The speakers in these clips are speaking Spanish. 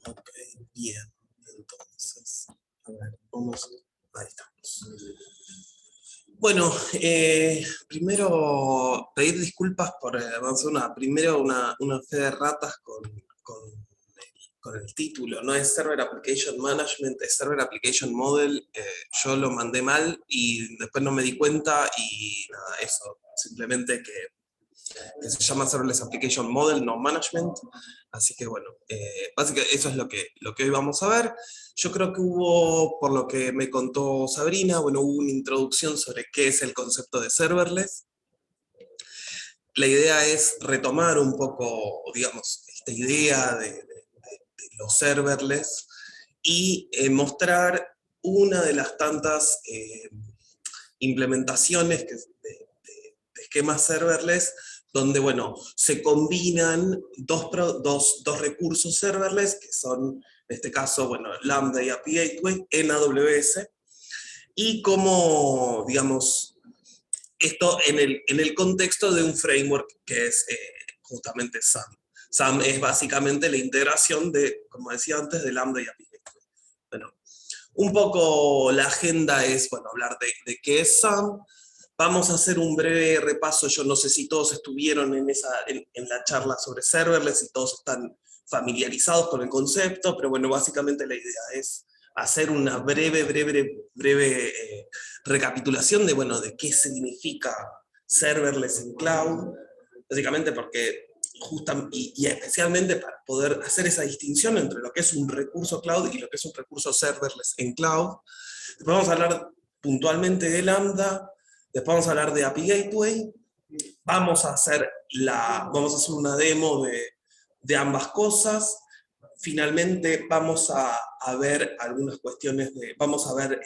Ok, bien. Entonces, a ver, vamos. Ahí estamos. Bueno, primero pedir disculpas por vamos a hacer primero una fe de ratas con el título. No es Server Application Management, es Server Application Model. Yo lo mandé mal y después no me di cuenta y nada, eso. Simplemente que se llama Serverless Application Model, no Management. Así que bueno, básicamente eso es lo que hoy vamos a ver. Yo creo que hubo, por lo que me contó Sabrina, bueno, hubo una introducción sobre qué es el concepto de serverless. La idea es retomar un poco, digamos, esta idea de los serverless y mostrar una de las tantas implementaciones de esquemas serverless donde, bueno, se combinan dos recursos serverless, que son, en este caso, bueno, Lambda y API Gateway en AWS, y como, digamos, esto en el contexto de un framework que es justamente SAM. SAM es básicamente la integración de, como decía antes, de Lambda y API Gateway. Bueno, un poco la agenda es, bueno, hablar de qué es SAM. Vamos a hacer un breve repaso. Yo no sé si todos estuvieron en la charla sobre serverless, si todos están familiarizados con el concepto, pero bueno, básicamente la idea es hacer una breve recapitulación de, bueno, de qué significa serverless en cloud, básicamente porque y especialmente para poder hacer esa distinción entre lo que es un recurso cloud y lo que es un recurso serverless en cloud. Después vamos a hablar puntualmente de Lambda, después vamos a hablar de API Gateway, vamos a hacer una demo de ambas cosas, finalmente vamos a ver algunas cuestiones vamos a ver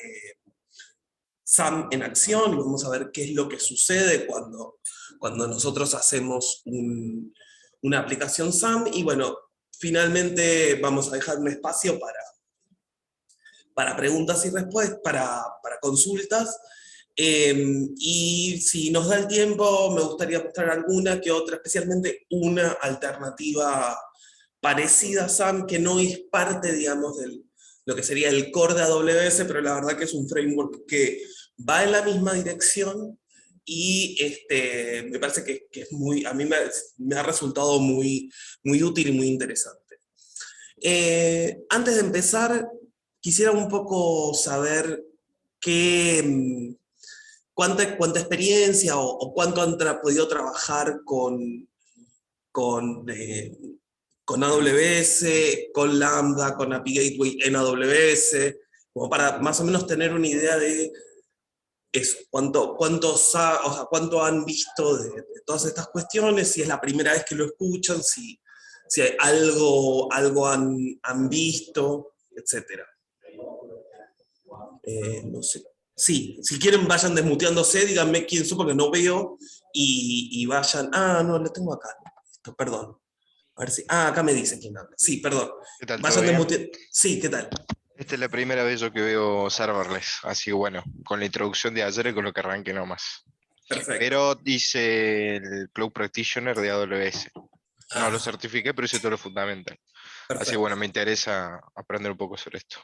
SAM en acción, vamos a ver qué es lo que sucede cuando nosotros hacemos una aplicación SAM, y bueno, finalmente vamos a dejar un espacio para preguntas y respuestas, para consultas, y si nos da el tiempo, me gustaría mostrar alguna que otra, especialmente una alternativa parecida a SAM, que no es parte, digamos, de lo que sería el core de AWS, pero la verdad que es un framework que va en la misma dirección y me parece que es a mí me ha resultado muy útil y muy interesante. Antes de empezar, quisiera un poco saber cuánta experiencia o cuánto han podido trabajar con, eh, con AWS, con Lambda, con API Gateway en AWS, como para más o menos tener una idea de eso, cuánto han visto de todas estas cuestiones, si es la primera vez que lo escuchan, si hay algo han visto, etc. No sé. Sí, si quieren vayan desmuteándose, díganme quién soy porque no veo, y vayan. Ah, no, lo tengo acá. Esto, perdón. A ver si. Ah, acá me dice quién habla. Sí, perdón. ¿Qué tal? ¿Todo Vayan bien? desmuteando. Sí, ¿qué tal? Esta es la primera vez yo que veo serverless, así que bueno, con la introducción de ayer y con lo que arranque nomás. Perfecto. Pero dice el Cloud Practitioner de AWS. No lo Ah, certifiqué, pero hice todo lo fundamental. Así que bueno, perfecto. me interesa aprender un poco sobre esto.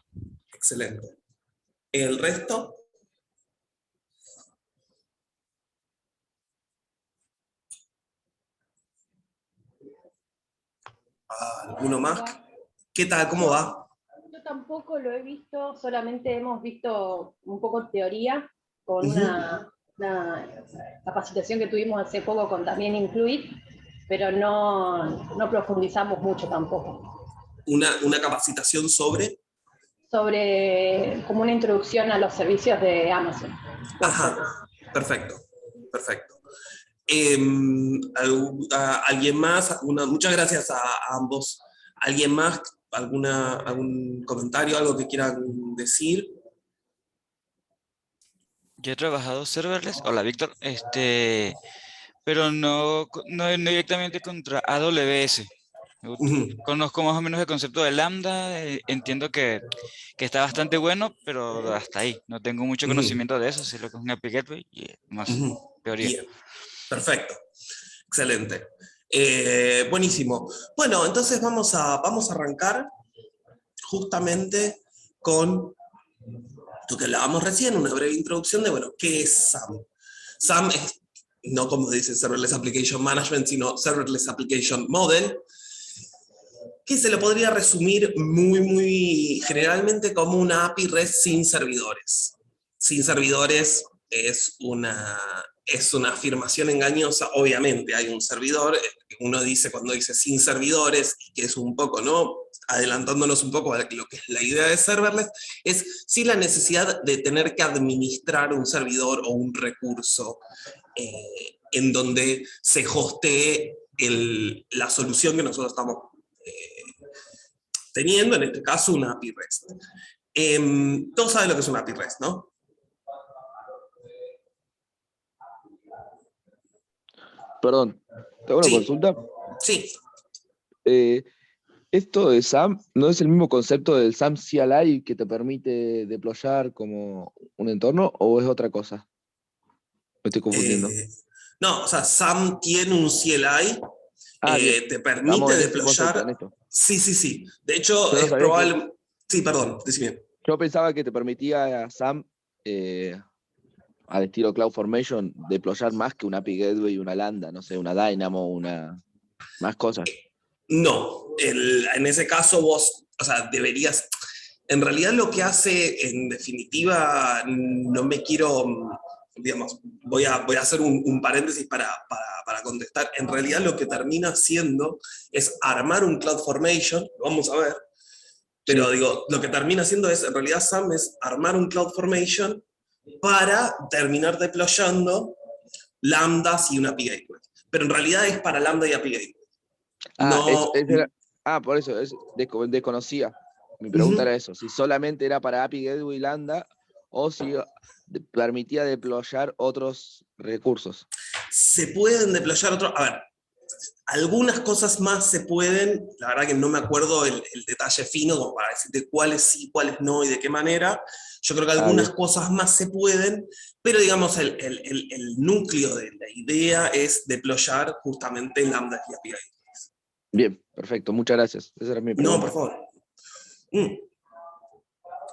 Excelente. El resto, ¿alguno más? ¿Qué tal? ¿Cómo va? Yo tampoco lo he visto, solamente hemos visto un poco teoría con Ujú. una capacitación que tuvimos hace poco con también Incluid, pero no profundizamos mucho tampoco. Una capacitación sobre. Sobre como una introducción a los servicios de Amazon Web Ajá, Services. perfecto, perfecto. ¿Alguien más? Muchas gracias a ambos. ¿Alguien más? ¿Algún comentario, algo que quieran decir? Yo he trabajado serverless, hola Víctor, pero no directamente contra AWS. Ujú, Conozco más o menos el concepto de Lambda, entiendo que está bastante bueno, pero hasta ahí. No tengo mucho ujú, conocimiento de eso, sé lo que es un API Gateway y más ujú. teoría. Bien, perfecto, excelente. Buenísimo. Bueno, entonces vamos a arrancar justamente con lo que hablábamos recién, una breve introducción de, bueno, ¿qué es SAM? SAM es, no como dice Serverless Application Management, sino Serverless Application Model, que se lo podría resumir muy generalmente como una API REST sin servidores. Sin servidores es una afirmación engañosa. Obviamente hay un servidor, uno dice cuando dice sin servidores, y que es un poco, ¿no? Adelantándonos un poco a lo que es la idea de serverless, es sin la necesidad de tener que administrar un servidor o un recurso en donde se hostee la solución que nosotros estamos teniendo, en este caso, una API REST. Todos saben lo que es una API REST, ¿no? Perdón, ¿te hago una Sí. consulta? Sí. ¿Esto de SAM no es el mismo concepto del SAM CLI que te permite deployar como un entorno o es otra cosa? Me estoy confundiendo. No, o sea, SAM tiene un CLI, Bien. te Estamos permite en este concepto, deployar. en esto. Sí. De hecho, Yo no es sabía probable. Sí, perdón, decime. Yo pensaba que te permitía SAM al estilo CloudFormation deployar más que una API Gateway y una Lambda, no sé, una Dynamo, más cosas. No, en ese caso vos, o sea, deberías. En realidad lo que hace, en definitiva, no me quiero, digamos, voy a hacer un paréntesis para contestar. En realidad lo que termina haciendo es armar un CloudFormation, lo vamos a ver, pero Sí. digo, lo que termina haciendo es, en realidad SAM es armar un CloudFormation para terminar deployando lambdas y una API Gateway. Pero en realidad es para lambda y API Gateway. No. Por eso, desconocía. Mi pregunta Uh-huh. era eso, si solamente era para API Gateway y Lambda o si permitía deployar otros recursos. Se pueden deployar otros. A ver, algunas cosas más se pueden, la verdad que no me acuerdo el detalle fino como para decirte cuáles sí, cuáles no y de qué manera. Yo creo que algunas Bien. cosas más se pueden, pero digamos el núcleo de la idea es deployar justamente lambda y API. Bien, perfecto, muchas gracias. Esa era mi No, pregunta. por favor.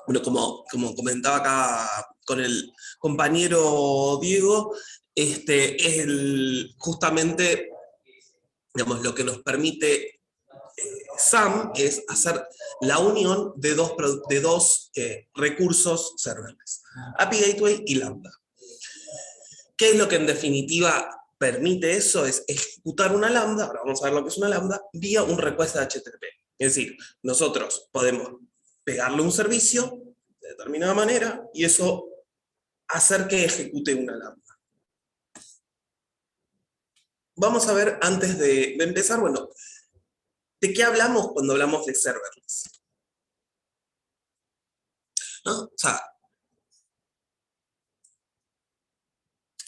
Bueno, como comentaba acá con el compañero Diego, es justamente, digamos, lo que nos permite SAM es hacer la unión de dos recursos serverless, API Gateway y Lambda. ¿Qué es lo que en definitiva permite eso? Es ejecutar una Lambda, ahora vamos a ver lo que es una Lambda, vía un request de HTTP. Es decir, nosotros podemos pegarle un servicio de determinada manera y eso hacer que ejecute una Lambda. Vamos a ver, antes de empezar, bueno, ¿de qué hablamos cuando hablamos de serverless? ¿No? O sea,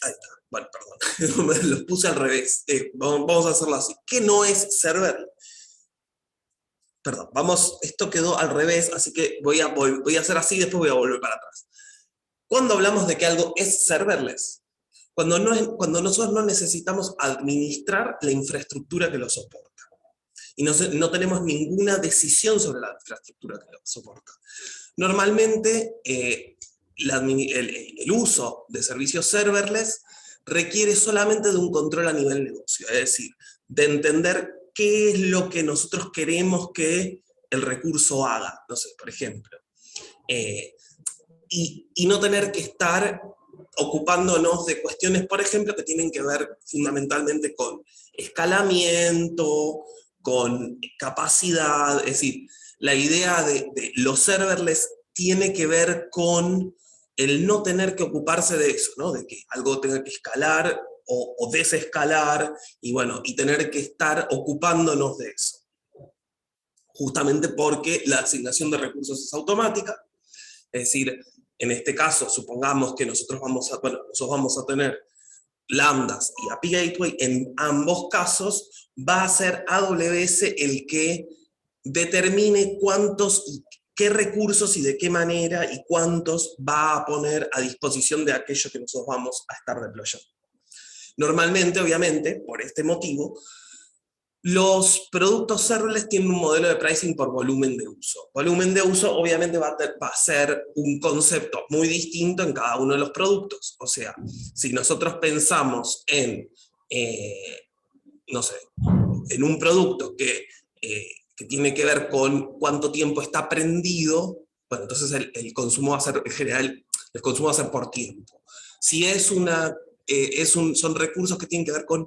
ahí está. Bueno, perdón, los puse al revés. Vamos a hacerlo así. ¿Qué no es serverless? Perdón, esto quedó al revés, así que voy a hacer así y después voy a volver para atrás. ¿Cuándo hablamos de que algo es serverless? Cuando nosotros no necesitamos administrar la infraestructura que lo soporta. Y no tenemos ninguna decisión sobre la infraestructura que lo soporta. Normalmente, el uso de servicios serverless requiere solamente de un control a nivel negocio, es decir, de entender qué es lo que nosotros queremos que el recurso haga, no sé, por ejemplo. Y no tener que estar ocupándonos de cuestiones, por ejemplo, que tienen que ver fundamentalmente con escalamiento, con capacidad, es decir, la idea de los serverless tiene que ver con el no tener que ocuparse de eso, ¿no? De que algo tenga que escalar o desescalar, y bueno, y tener que estar ocupándonos de eso. Justamente porque la asignación de recursos es automática, es decir, en este caso, supongamos que nosotros vamos a tener lambdas y API Gateway, en ambos casos va a ser AWS el que determine cuántos y qué recursos y de qué manera y cuántos va a poner a disposición de aquello que nosotros vamos a estar deployando. Normalmente, obviamente, por este motivo, Los productos serverless tienen un modelo de pricing por volumen de uso. Volumen de uso obviamente va a ser un concepto muy distinto en cada uno de los productos. O sea, si nosotros pensamos en, no sé, en un producto que tiene que ver con cuánto tiempo está prendido, bueno, entonces el consumo va a ser, en general, el consumo va a ser por tiempo. Si es son recursos que tienen que ver con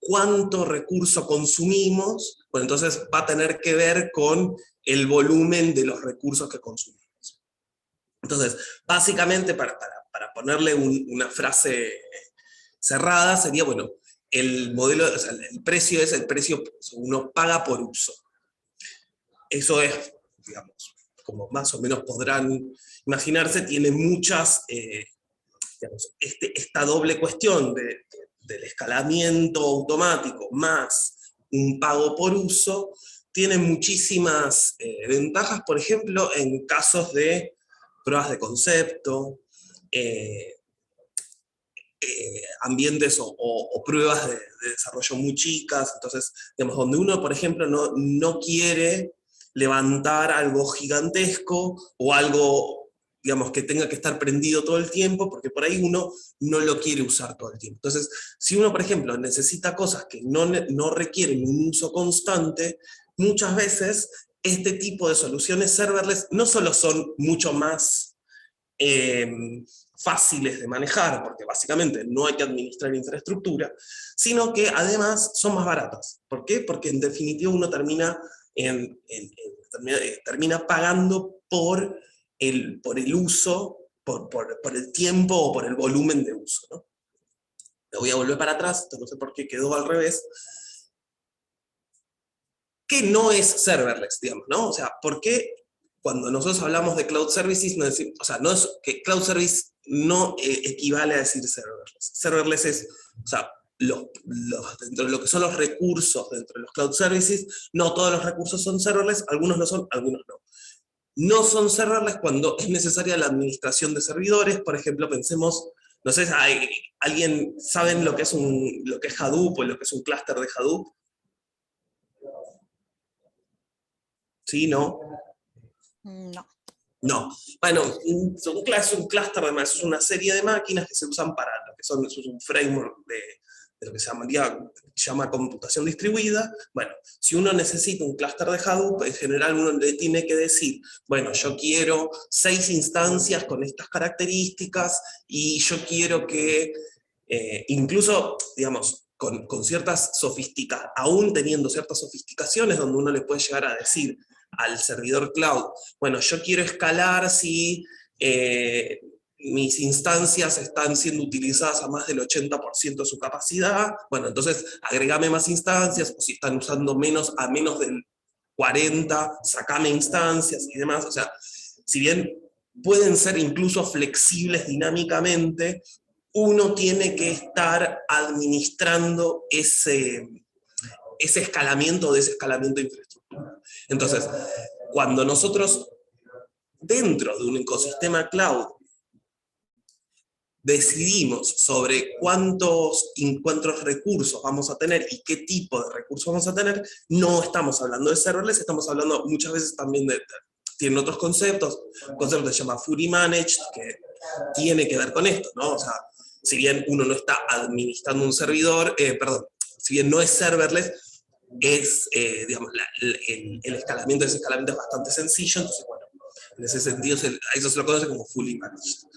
cuánto recurso consumimos, bueno, entonces va a tener que ver con el volumen de los recursos que consumimos. Entonces, básicamente, para ponerle una frase cerrada, sería, bueno, el modelo, o sea, el precio es el precio que uno paga por uso. Eso es, digamos, como más o menos podrán imaginarse, tiene muchas, digamos, esta doble cuestión del escalamiento automático más un pago por uso, tiene muchísimas ventajas, por ejemplo, en casos de pruebas de concepto, ambientes o pruebas de desarrollo muy chicas, entonces, digamos, donde uno, por ejemplo, no quiere levantar algo gigantesco o algo, digamos, que tenga que estar prendido todo el tiempo, porque por ahí uno no lo quiere usar todo el tiempo. Entonces, si uno, por ejemplo, necesita cosas que no requieren un uso constante, muchas veces este tipo de soluciones serverless no solo son mucho más fáciles de manejar, porque básicamente no hay que administrar infraestructura, sino que además son más baratas. ¿Por qué? Porque en definitiva uno termina pagando por el uso, por el tiempo o por el volumen de uso, ¿no? Me voy a volver para atrás, no sé por qué quedó al revés. ¿Qué no es serverless, digamos, no? O sea, ¿por qué cuando nosotros hablamos de cloud services, no decimos, o sea, no es que cloud service no equivale a decir serverless? Serverless es, o sea, dentro de lo que son los recursos dentro de los cloud services, no todos los recursos son serverless, algunos lo son, algunos no. No son serverless cuando es necesaria la administración de servidores, por ejemplo, pensemos, no sé, ¿alguien saben lo que es Hadoop o lo que es un clúster de Hadoop? ¿Sí? ¿No? No. No. Bueno, un clúster de es una serie de máquinas que se usan para lo que son, es un framework de lo que se llama computación distribuida. Bueno, si uno necesita un clúster de Hadoop, en general uno le tiene que decir, bueno, yo quiero 6 instancias con estas características, y yo quiero que, incluso, digamos, con ciertas sofisticaciones, aún teniendo ciertas sofisticaciones, donde uno le puede llegar a decir al servidor cloud, bueno, yo quiero escalar si mis instancias están siendo utilizadas a más del 80% de su capacidad, bueno, entonces agregame más instancias, o si están usando a menos del 40, sacame instancias y demás. O sea, si bien pueden ser incluso flexibles dinámicamente, uno tiene que estar administrando ese escalamiento de infraestructura. Entonces, cuando nosotros, dentro de un ecosistema cloud, decidimos sobre cuántos recursos vamos a tener y qué tipo de recursos vamos a tener, no estamos hablando de serverless, estamos hablando muchas veces también tienen otros conceptos, un concepto que se llama fully managed, que tiene que ver con esto, ¿no? O sea, si bien uno no está administrando un servidor, si bien no es serverless, digamos, el escalamiento de ese escalamiento es bastante sencillo, entonces, bueno, en ese sentido, eso se lo conoce como fully managed.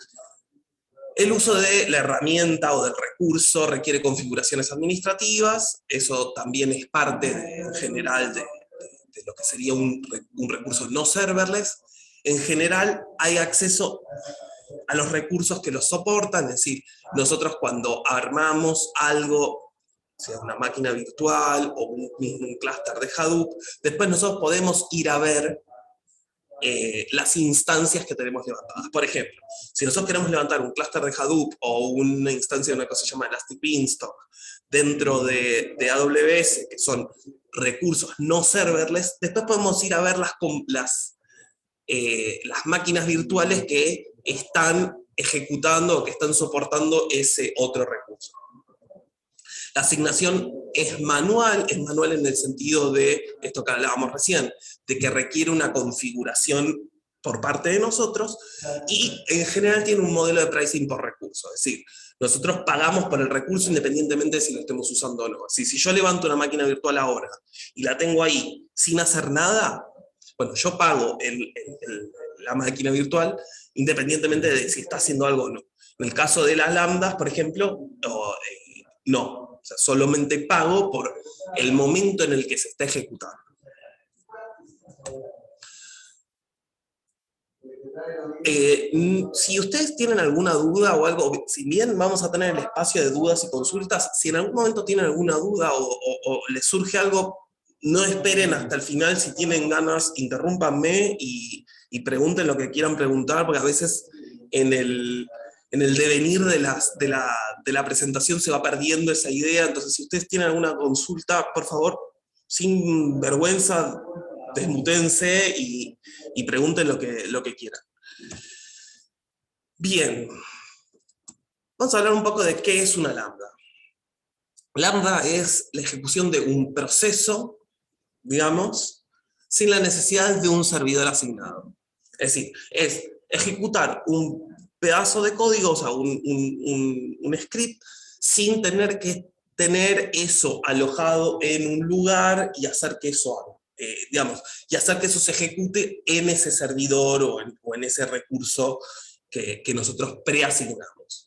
El uso de la herramienta o del recurso requiere configuraciones administrativas, eso también es parte en general de lo que sería un recurso no serverless. En general hay acceso a los recursos que los soportan, es decir, nosotros cuando armamos algo, sea una máquina virtual o un clúster de Hadoop, después nosotros podemos ir a ver las instancias que tenemos levantadas. Por ejemplo, si nosotros queremos levantar un clúster de Hadoop o una instancia de una cosa que se llama Elastic Beanstalk dentro de AWS, que son recursos no serverless, después podemos ir a ver las máquinas virtuales que están ejecutando o que están soportando ese otro recurso. La asignación es manual en el sentido de esto que hablábamos recién, de que requiere una configuración por parte de nosotros, y en general tiene un modelo de pricing por recurso, es decir, nosotros pagamos por el recurso independientemente de si lo estemos usando o no. Si yo levanto una máquina virtual ahora y la tengo ahí sin hacer nada, bueno, yo pago la máquina virtual independientemente de si está haciendo algo o no. En el caso de las lambdas, por ejemplo, no. O sea, solamente pago por el momento en el que se está ejecutando. Si ustedes tienen alguna duda o algo, si bien vamos a tener el espacio de dudas y consultas, si en algún momento tienen alguna duda o les surge algo, no esperen hasta el final. Si tienen ganas, interrúmpanme y pregunten lo que quieran preguntar, porque a veces en el devenir de la presentación se va perdiendo esa idea. Entonces, si ustedes tienen alguna consulta, por favor, sin vergüenza, desmutense y pregunten lo que quieran. Bien, vamos a hablar un poco de qué es una lambda. Lambda es la ejecución de un proceso, digamos, sin la necesidad de un servidor asignado. Es decir, es ejecutar un pedazo de código, o sea, un script, sin tener que tener eso alojado en un lugar y hacer que eso haga. Y hacer que eso se ejecute en ese servidor o en ese recurso que nosotros preasignamos.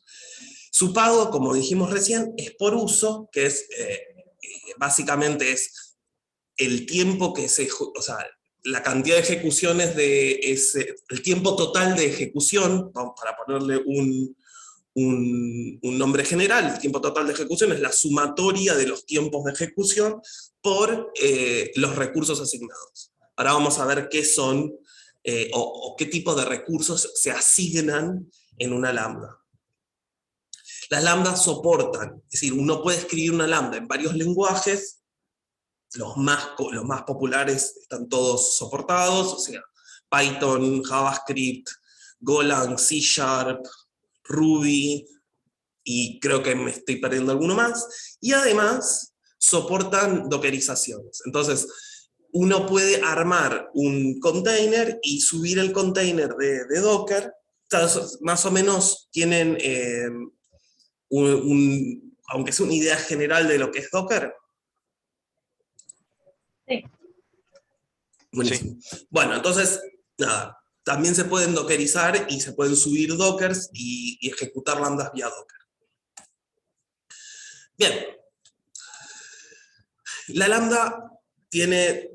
Su pago, como dijimos recién, es por uso, que es básicamente es el tiempo que o sea, la cantidad de ejecuciones el tiempo total de ejecución, para ponerle un nombre general. El tiempo total de ejecución es la sumatoria de los tiempos de ejecución por los recursos asignados. Ahora vamos a ver qué son o qué tipo de recursos se asignan en una lambda. Las lambdas soportan, es decir, uno puede escribir una lambda en varios lenguajes. Los más populares están todos soportados, o sea, Python, JavaScript, Golang, C#, Ruby, y creo que me estoy perdiendo alguno más, y además soportan dockerizaciones. Entonces, uno puede armar un container y subir el container de Docker. Entonces, más o menos tienen, aunque sea una idea general de lo que es Docker. Sí. Buenísimo. Sí. Bueno, entonces, nada, también se pueden dockerizar y se pueden subir dockers y ejecutar lambdas vía Docker. Bien. La lambda tiene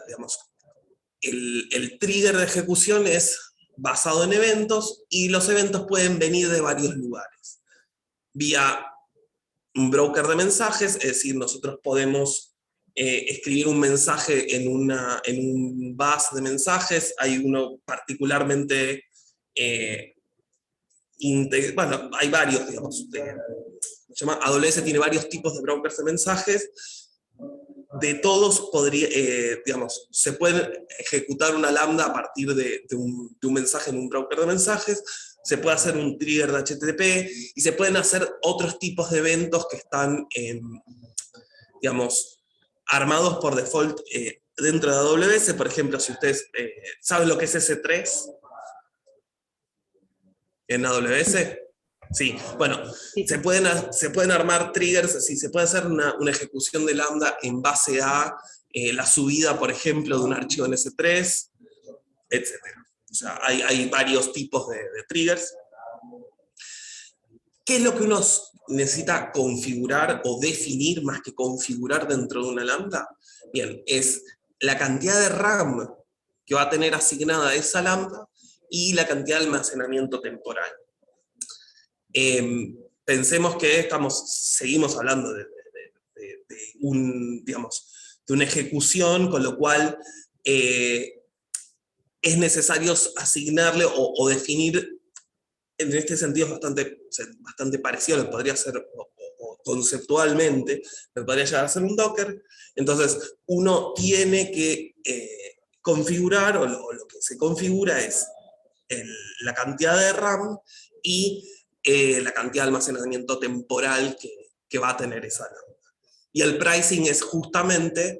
digamos, el trigger de ejecución es basado en eventos, y los eventos pueden venir de varios lugares. Vía un broker de mensajes, es decir, nosotros podemos escribir un mensaje en un bus de mensajes. Hay uno particularmente, bueno, hay varios, digamos. Se llama AWS, tiene varios tipos de brokers de mensajes. De todos digamos, se puede ejecutar una lambda a partir de un mensaje en un broker de mensajes. Se puede hacer un trigger de HTTP, y se pueden hacer otros tipos de eventos que están, digamos, armados por default dentro de AWS. Por ejemplo, si ustedes saben lo que es S3 en AWS, sí, bueno, se pueden armar triggers, así, se puede hacer una ejecución de lambda en base a la subida, por ejemplo, de un archivo en S3, etc. O sea, hay varios tipos de triggers. ¿Qué es lo que uno necesita configurar o definir más que configurar dentro de una lambda? Bien, es la cantidad de RAM que va a tener asignada esa lambda y la cantidad de almacenamiento temporal. Pensemos que seguimos hablando de una ejecución, con lo cual es necesario asignarle o definir. En este sentido es bastante parecido a lo que podría ser, o conceptualmente, lo que podría llegar a ser un Docker. Entonces, uno tiene que configurar, o lo que se configura es la cantidad de RAM y la cantidad de almacenamiento temporal que va a tener esa lambda. Y el pricing es justamente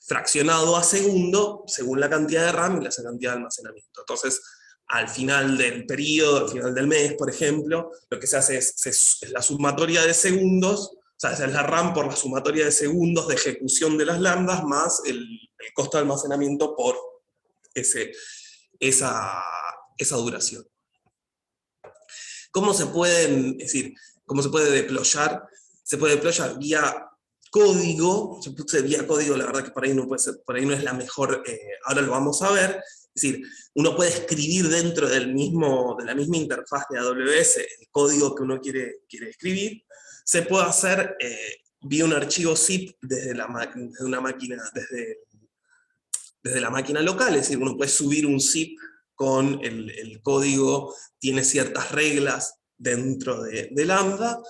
fraccionado a segundo según la cantidad de RAM y la cantidad de almacenamiento. Entonces, al final del periodo, al final del mes, por ejemplo, lo que se hace es la sumatoria de segundos, o sea, es la RAM por la sumatoria de segundos de ejecución de las lambdas más el costo de almacenamiento por esa duración. ¿Cómo se pueden, es decir, cómo se puede deployar? Se puede deployar vía código. Yo puse vía código, la verdad que por ahí no puede ser, por ahí no es la mejor, ahora lo vamos a ver. Es decir, uno puede escribir dentro de la misma interfaz de AWS el código que uno quiere escribir. Se puede hacer vía un archivo zip desde la máquina local, es decir, uno puede subir un zip con el código, tiene ciertas reglas dentro de Lambda.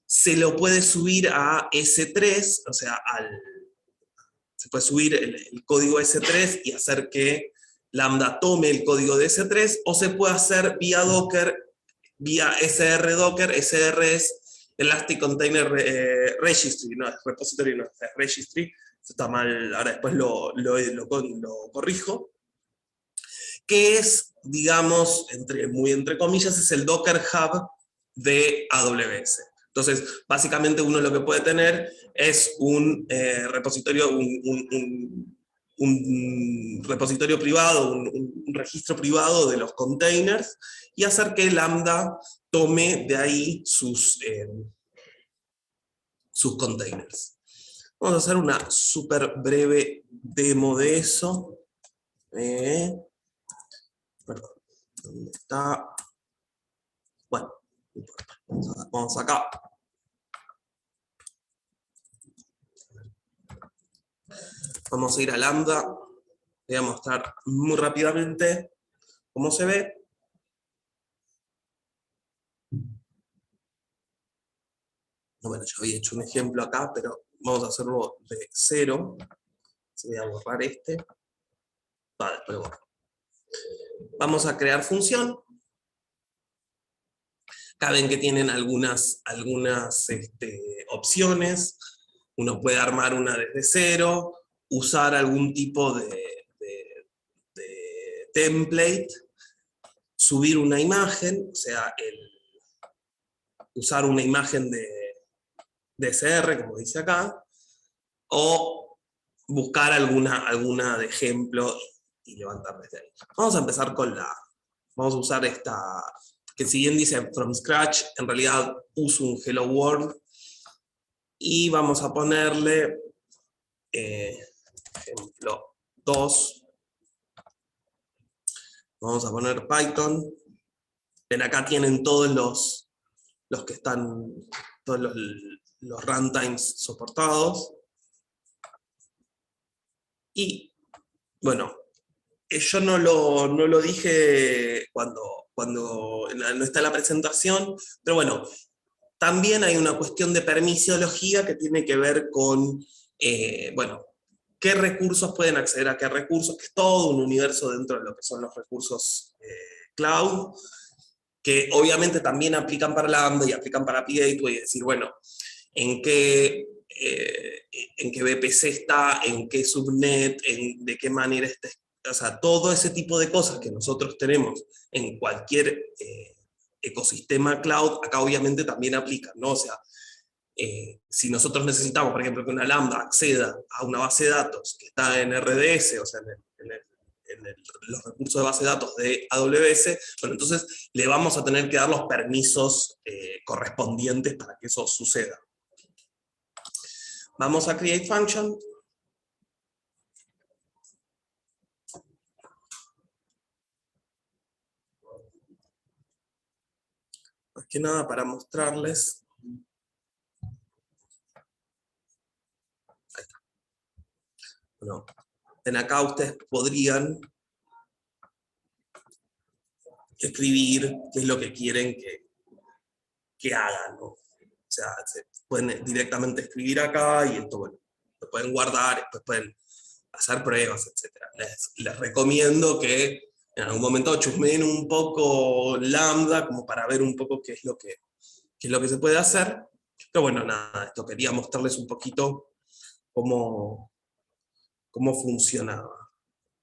Se lo puede subir a S3, o sea, se puede subir el código S3 y hacer que Lambda tome el código de S3, o se puede hacer vía Docker, vía SR Docker. SR es Elastic Container Registry, no es repository, no es registry, eso está mal, ahora después lo corrijo, que es, digamos, muy entre comillas, es el Docker Hub de AWS. Entonces, básicamente uno lo que puede tener es un repositorio, un repositorio privado, un registro privado de los containers, y hacer que Lambda tome de ahí sus containers. Vamos a hacer una súper breve demo de eso. Perdón, ¿dónde está? Bueno, no importa. Vamos acá. Vamos a ir a Lambda. Voy a mostrar muy rápidamente cómo se ve. Bueno, yo había hecho un ejemplo acá, pero vamos a hacerlo de cero. Voy a borrar este. Vale, después borro. Vamos a crear función. Acá ven que tienen algunas opciones. Uno puede armar una desde cero, usar algún tipo de template, subir una imagen, o sea, usar una imagen de SR, como dice acá, o buscar alguna de ejemplo y levantar desde ahí. Vamos a empezar vamos a usar esta, que si bien dice from scratch, en realidad uso un hello world, y vamos a ponerle ejemplo 2. Vamos a poner Python. Ven, acá tienen todos los que están, todos los runtimes soportados. Y, bueno, yo no lo dije cuando no está en la presentación, pero bueno, también hay una cuestión de permisología que tiene que ver con, bueno, qué recursos pueden acceder a qué recursos, que es todo un universo dentro de lo que son los recursos cloud, que obviamente también aplican para Lambda y aplican para API Gateway, y decir, bueno, en qué VPC está, en qué subnet, de qué manera está, o sea, todo ese tipo de cosas que nosotros tenemos en cualquier ecosistema cloud, acá obviamente también aplican, ¿no? O sea, si nosotros necesitamos, por ejemplo, que una Lambda acceda a una base de datos que está en RDS, o sea, los recursos de base de datos de AWS, bueno, entonces le vamos a tener que dar los permisos correspondientes para que eso suceda. Vamos a create function. Más que nada para mostrarles. Ahí está. Bueno, en acá ustedes podrían escribir qué es lo que quieren que hagan, ¿no? O sea, se pueden directamente escribir acá y esto, bueno, lo pueden guardar, después pueden hacer pruebas, etc. Les recomiendo que en algún momento chusmeen un poco Lambda, como para ver un poco qué es lo que se puede hacer. Pero bueno, nada, esto quería mostrarles un poquito cómo funcionaba.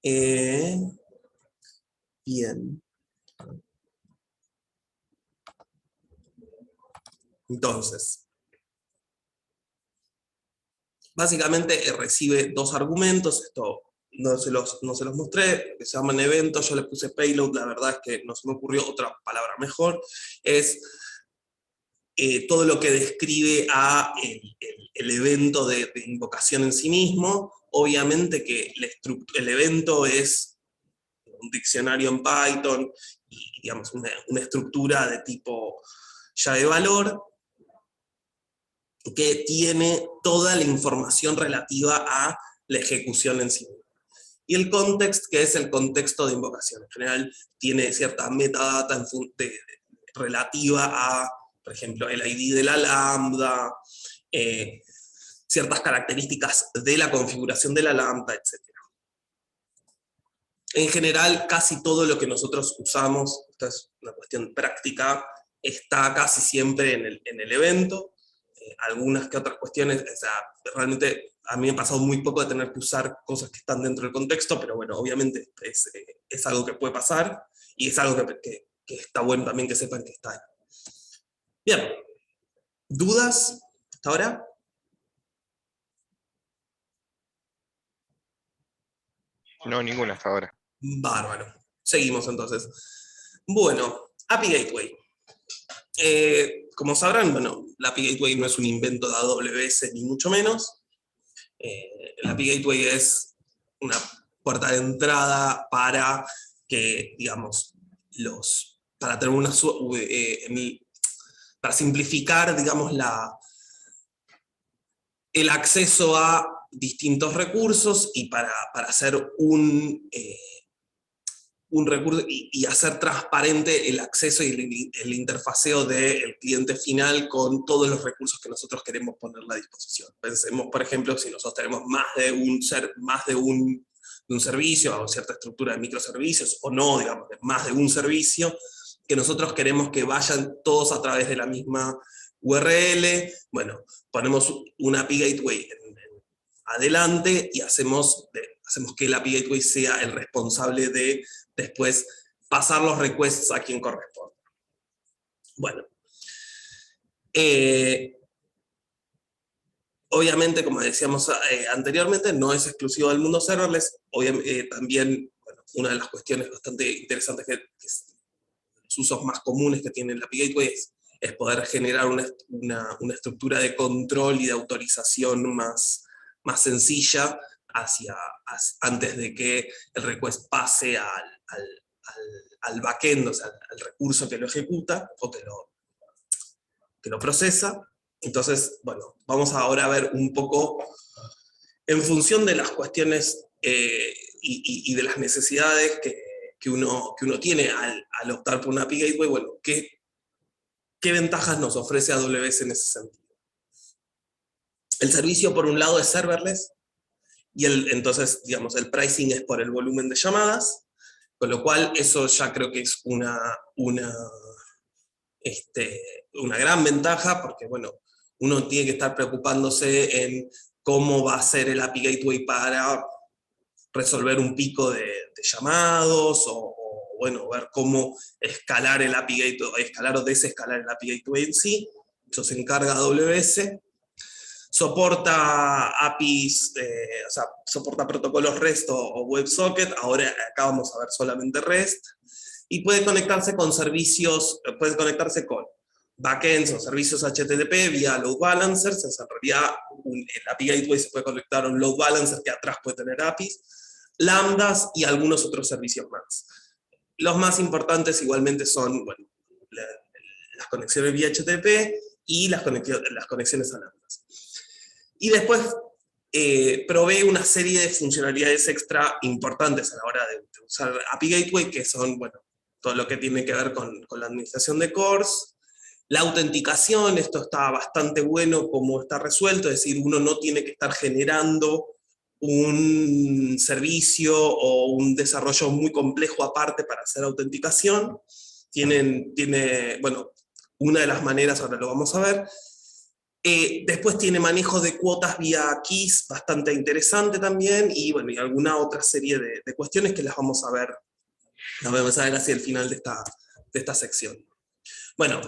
Bien. Entonces, básicamente recibe dos argumentos, esto no se los mostré, que se llaman eventos, yo le puse payload, la verdad es que no se me ocurrió otra palabra mejor, es todo lo que describe a el evento de invocación en sí mismo. Obviamente que el evento es un diccionario en Python, y digamos una estructura de tipo llave valor, que tiene toda la información relativa a la ejecución en sí. Y el context, que es el contexto de invocación. En general tiene cierta metadata relativa a, por ejemplo, el ID de la lambda, ciertas características de la configuración de la lambda, etc. En general, casi todo lo que nosotros usamos, esta es una cuestión práctica, está casi siempre en el evento. Algunas que otras cuestiones, o sea, realmente a mí me ha pasado muy poco de tener que usar cosas que están dentro del contexto, pero bueno, obviamente es algo que puede pasar, y es algo que está bueno también que sepan que está ahí. Bien, ¿dudas hasta ahora? No, ninguna hasta ahora. Bárbaro. Seguimos entonces. Bueno, API Gateway. Como sabrán, bueno, la API Gateway no es un invento de AWS, ni mucho menos. La API Gateway es una puerta de entrada para que, digamos, para tener para simplificar, digamos, el acceso a distintos recursos, y para hacer un recurso y hacer transparente el acceso y el interfaceo del cliente final con todos los recursos que nosotros queremos ponerle a disposición. Pensemos, por ejemplo, si nosotros tenemos más de un servicio, o cierta estructura de microservicios, o no, digamos, más de un servicio, que nosotros queremos que vayan todos a través de la misma URL. Bueno, ponemos una API Gateway adelante y hacemos que la API Gateway sea el responsable de después pasar los requests a quien corresponde. Bueno, obviamente, como decíamos anteriormente, no es exclusivo del mundo serverless. También, bueno, una de las cuestiones bastante interesantes, los usos más comunes que tiene la API Gateway es poder generar una estructura de control y de autorización más sencilla antes de que el request pase al backend, o sea, al recurso que lo ejecuta o que lo procesa. Entonces, bueno, vamos ahora a ver un poco, en función de las cuestiones y de las necesidades que uno tiene al optar por una API Gateway, bueno, ¿qué ventajas nos ofrece AWS en ese sentido? El servicio, por un lado, es serverless, y entonces, digamos, el pricing es por el volumen de llamadas, con lo cual eso ya creo que es una gran ventaja, porque bueno, uno tiene que estar preocupándose en cómo va a ser el API Gateway para resolver un pico de llamados, o bueno, ver cómo escalar el API Gateway, escalar o desescalar el API Gateway en sí. Eso se encarga AWS. Soporta APIs, o sea, soporta protocolos REST o WebSocket. Ahora acá vamos a ver solamente REST. Y puede conectarse con servicios, puede conectarse con backends o servicios HTTP vía load balancers. En realidad, el API Gateway se puede conectar a un load balancer que atrás puede tener APIs, lambdas y algunos otros servicios más. Los más importantes igualmente son, bueno, las conexiones vía HTTP y las conexiones a lambdas. Y después provee una serie de funcionalidades extra importantes a la hora de usar API Gateway, que son, bueno, todo lo que tiene que ver con la administración de cores, la autenticación. Esto está bastante bueno como está resuelto, es decir, uno no tiene que estar generando un servicio o un desarrollo muy complejo aparte para hacer autenticación. Bueno, una de las maneras, ahora lo vamos a ver, Después tiene manejo de cuotas vía keys, bastante interesante también, y bueno, y alguna otra serie de cuestiones que las vamos a ver hacia el final de esta sección. Bueno,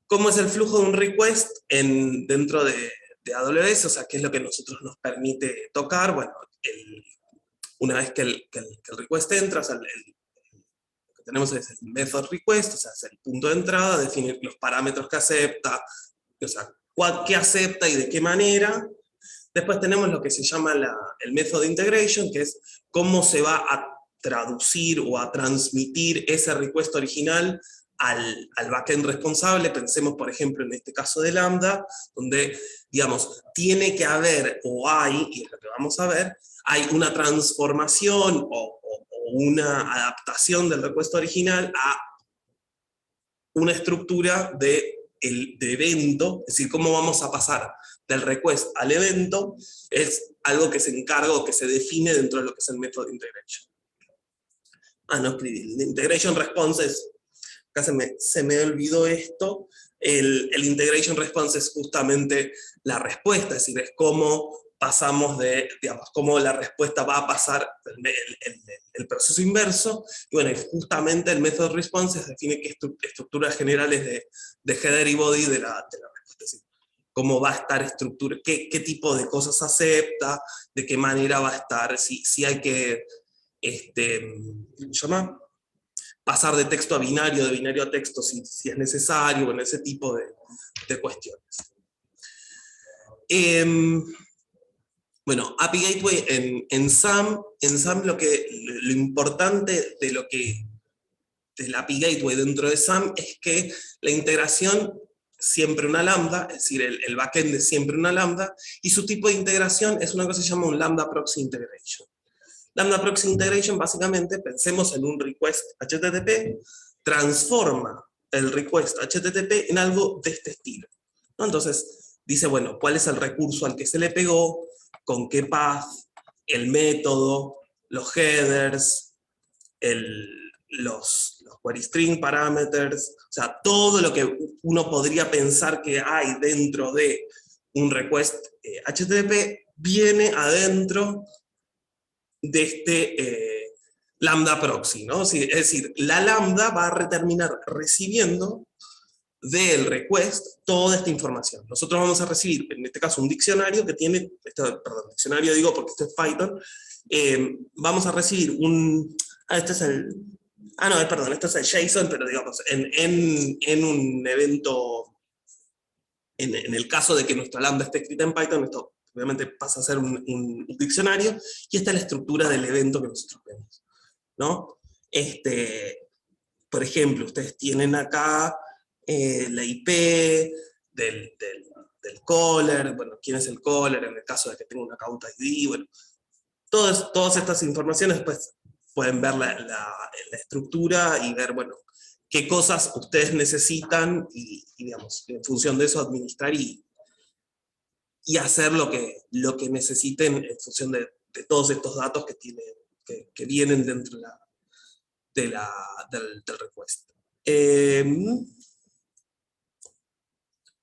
¿cómo es el flujo de un request dentro de AWS? O sea, ¿qué es lo que nosotros nos permite tocar? Bueno, una vez que el request entra, o sea, lo que tenemos es el method request, o sea, es el punto de entrada, definir los parámetros que acepta, o sea, qué acepta y de qué manera. Después tenemos lo que se llama el method integration, que es cómo se va a traducir o a transmitir ese request original al backend responsable. Pensemos, por ejemplo, en este caso de Lambda, donde, digamos, tiene que haber, o hay, y es lo que vamos a ver, hay una transformación o una adaptación del request original a una estructura de evento, es decir, cómo vamos a pasar del request al evento, es algo que se encarga o que se define dentro de lo que es el método de integration. No escribí. El integration response es, acá se me olvidó esto, el integration response es justamente la respuesta, es decir, es cómo pasamos digamos, cómo la respuesta va a pasar el proceso inverso, y bueno, justamente el method response define qué estructuras generales de header y body de la respuesta, es decir, cómo va a estar estructura, qué tipo de cosas acepta, de qué manera va a estar, si hay que, ¿cómo se llama? Pasar de texto a binario, de binario a texto, si es necesario, bueno, ese tipo de cuestiones. Bueno, API Gateway en SAM lo importante del API Gateway dentro de SAM es que la integración siempre una lambda, es decir, el backend es siempre una lambda, y su tipo de integración es una cosa que se llama un Lambda Proxy Integration. Lambda Proxy Integration, básicamente, pensemos en un request HTTP, transforma el request HTTP en algo de este estilo, ¿no? Entonces, dice, bueno, ¿cuál es el recurso al que se le pegó? ¿Con qué path? El método, los headers, los query string parameters, o sea, todo lo que uno podría pensar que hay dentro de un request HTTP viene adentro de este lambda proxy, ¿no? Es decir, la lambda va a terminar recibiendo del request toda esta información. Nosotros vamos a recibir, en este caso, un diccionario que tiene, perdón, diccionario digo porque esto es Python, vamos a recibir este es el, perdón, esto es el JSON, pero digamos, en un evento, en el caso de que nuestra lambda esté escrita en Python, esto obviamente pasa a ser un diccionario, y esta es la estructura del evento que nosotros vemos, ¿no? Por ejemplo, ustedes tienen acá la IP del caller, bueno, quién es el caller en el caso de que tenga un account ID, bueno, todas estas informaciones pues pueden ver la estructura y ver, bueno, qué cosas ustedes necesitan y digamos, en función de eso administrar y hacer lo que necesiten en función de todos estos datos que vienen dentro del request.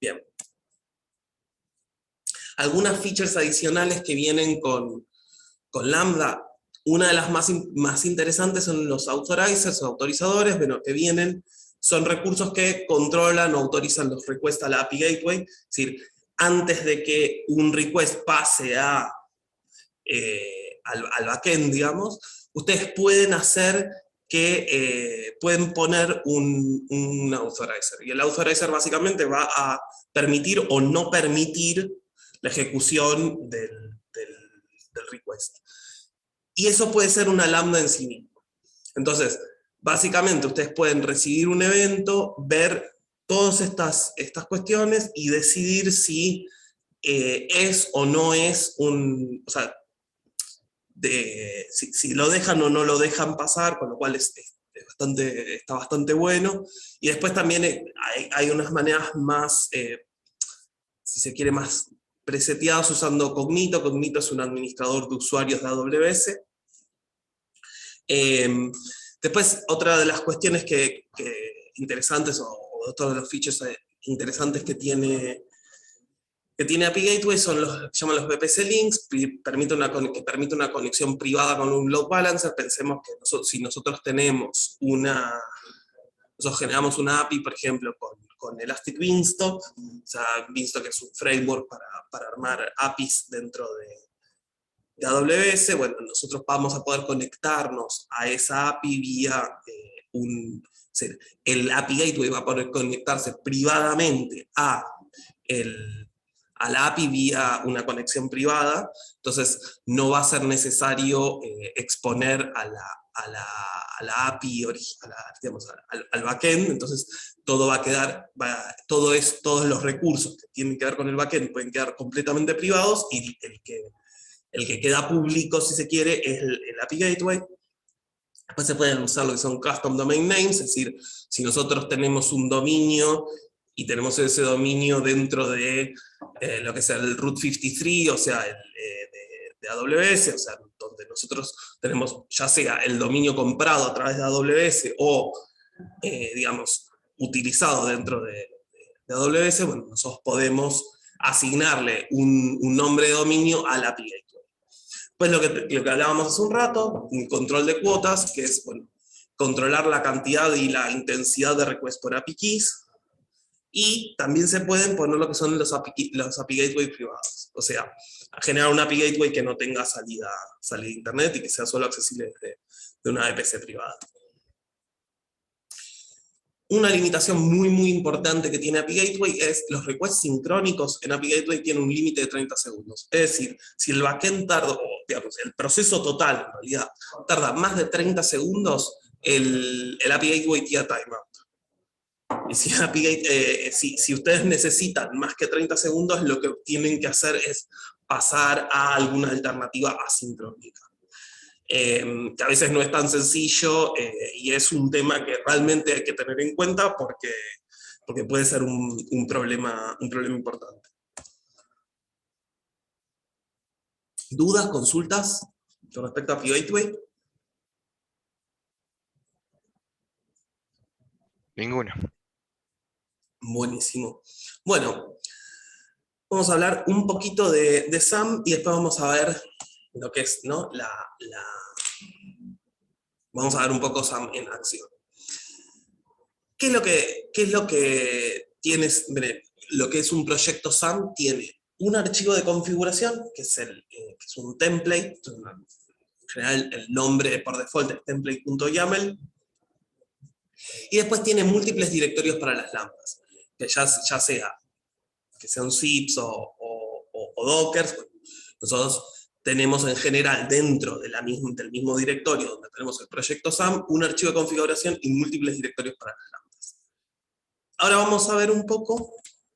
Bien. Algunas features adicionales que vienen con Lambda. Una de las más interesantes son los authorizers o autorizadores, bueno, que son recursos que controlan o autorizan los requests a la API Gateway, es decir, antes de que un request pase al backend, digamos, ustedes pueden hacer pueden poner un authorizer, y el authorizer básicamente va a permitir o no permitir la ejecución del request. Y eso puede ser una lambda en sí mismo. Entonces, básicamente ustedes pueden recibir un evento, ver todas estas cuestiones y decidir si es o no es o sea, si lo dejan o no lo dejan pasar, con lo cual está bastante bueno. Y después también hay unas maneras más, si se quiere, más preseteadas usando Cognito. Cognito es un administrador de usuarios de AWS. Después, otra de las cuestiones interesantes, o otro de los features interesantes que tiene que tiene API Gateway son los que llaman los VPC links, que permite una conexión privada con un load balancer. Pensemos que si nosotros tenemos nosotros generamos una API, por ejemplo, con Elastic Beanstalk, o sea, Beanstalk es un framework para armar APIs dentro de AWS. Bueno, nosotros vamos a poder conectarnos a esa API vía el API Gateway va a poder conectarse privadamente a la API vía una conexión privada, entonces no va a ser necesario exponer a la API, al backend. Entonces todo va a quedar, todos los recursos que tienen que ver con el backend pueden quedar completamente privados, y el que queda público, si se quiere, es el API Gateway. Después se pueden usar lo que son custom domain names, es decir, si nosotros tenemos un dominio y tenemos ese dominio dentro de lo que sea el Route 53, o sea, de AWS, o sea, donde nosotros tenemos ya sea el dominio comprado a través de AWS o, digamos, utilizado dentro de AWS, bueno, nosotros podemos asignarle un nombre de dominio al API Gateway. Pues lo que hablábamos hace un rato, un control de cuotas, que es, bueno, controlar la cantidad y la intensidad de request por API keys, y también se pueden poner lo que son los API Gateway privados, o sea, generar un API Gateway que no tenga salida a internet y que sea solo accesible de una VPC privada. Una limitación muy importante que tiene API Gateway es los requests sincrónicos en API Gateway tienen un límite de 30 segundos. Es decir, si el backend tarda, o digamos, el proceso total en realidad tarda más de 30 segundos, el API Gateway tira timeout. Y si ustedes necesitan más que 30 segundos, lo que tienen que hacer es pasar a alguna alternativa asincrónica. Que a veces no es tan sencillo, y es un tema que realmente hay que tener en cuenta porque puede ser un problema importante. ¿Dudas, consultas con respecto a API Gateway? Ninguna. Buenísimo. Bueno, vamos a hablar un poquito de SAM y después vamos a ver lo que es, ¿no? Vamos a ver un poco SAM en acción. ¿Qué es lo que tienes? Lo que es un proyecto SAM tiene un archivo de configuración, que es un template. En general, el nombre por default es template.yaml. Y después tiene múltiples directorios para las lambdas, que ya sea que sean zips o dockers. Nosotros tenemos en general dentro del mismo directorio donde tenemos el proyecto SAM, un archivo de configuración y múltiples directorios para las lambdas. Ahora vamos a ver un poco,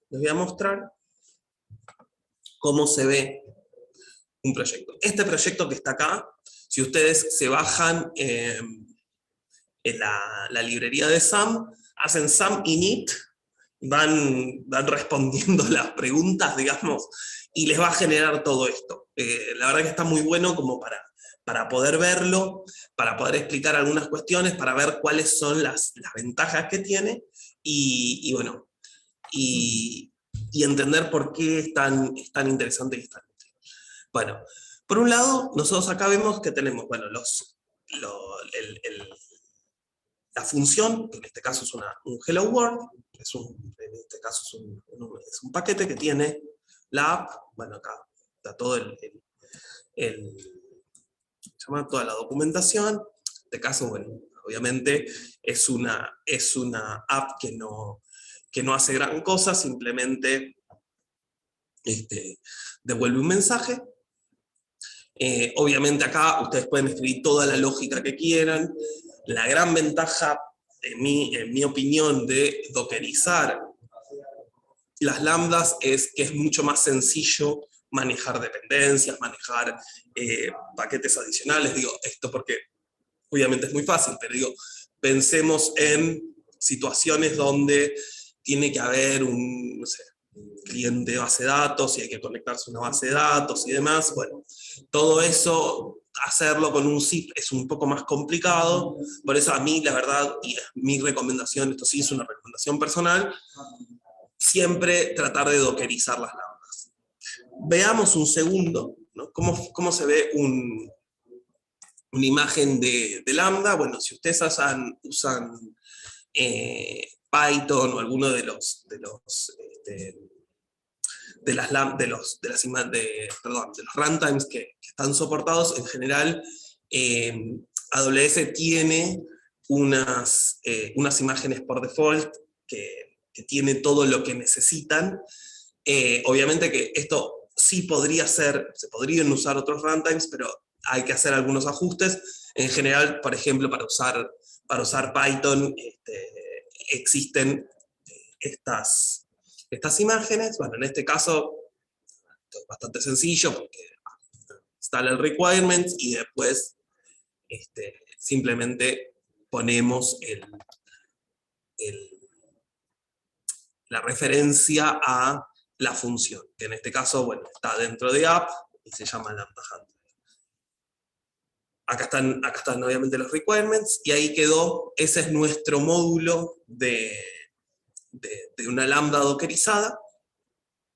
les voy a mostrar cómo se ve un proyecto. Este proyecto que está acá, si ustedes se bajan en la librería de SAM, hacen SAM init, van respondiendo las preguntas, digamos, y les va a generar todo esto. La verdad que está muy bueno como para poder verlo, para poder explicar algunas cuestiones, para ver cuáles son las ventajas que tiene, y bueno, y entender por qué es tan interesante y es tan útil. Bueno, por un lado, nosotros acá vemos que tenemos, bueno, la función, que en este caso es un Hello World, en este caso es un paquete que tiene la app. Bueno, acá está todo toda la documentación. En este caso, bueno, obviamente es una app que no hace gran cosa, simplemente devuelve un mensaje. Obviamente acá ustedes pueden escribir toda la lógica que quieran. La gran ventaja, en mi opinión, de dockerizar las lambdas es que es mucho más sencillo manejar dependencias, manejar paquetes adicionales. Digo esto porque obviamente es muy fácil, pero digo, pensemos en situaciones donde tiene que haber un, no sé, cliente de base de datos y hay que conectarse a una base de datos y demás. Bueno, todo eso, hacerlo con un zip es un poco más complicado. Por eso a mí, la verdad, y es mi recomendación, esto sí es una recomendación personal, siempre tratar de dockerizar las lambdas. veamos un segundo, ¿no? ¿Cómo se ve una imagen de lambda? Bueno, si ustedes usan Python o alguno de los runtimes que están soportados, en general AWS tiene unas imágenes por default que tiene todo lo que necesitan. Obviamente que esto sí se podrían usar otros runtimes, pero hay que hacer algunos ajustes. En general, por ejemplo, para usar Python existen estas imágenes. Bueno, en este caso esto es bastante sencillo porque instala el requirements y después simplemente ponemos la referencia a la función, que en este caso, bueno, está dentro de app y se llama lambda handler. Acá están obviamente los requirements, y ahí quedó, ese es nuestro módulo de una lambda dockerizada.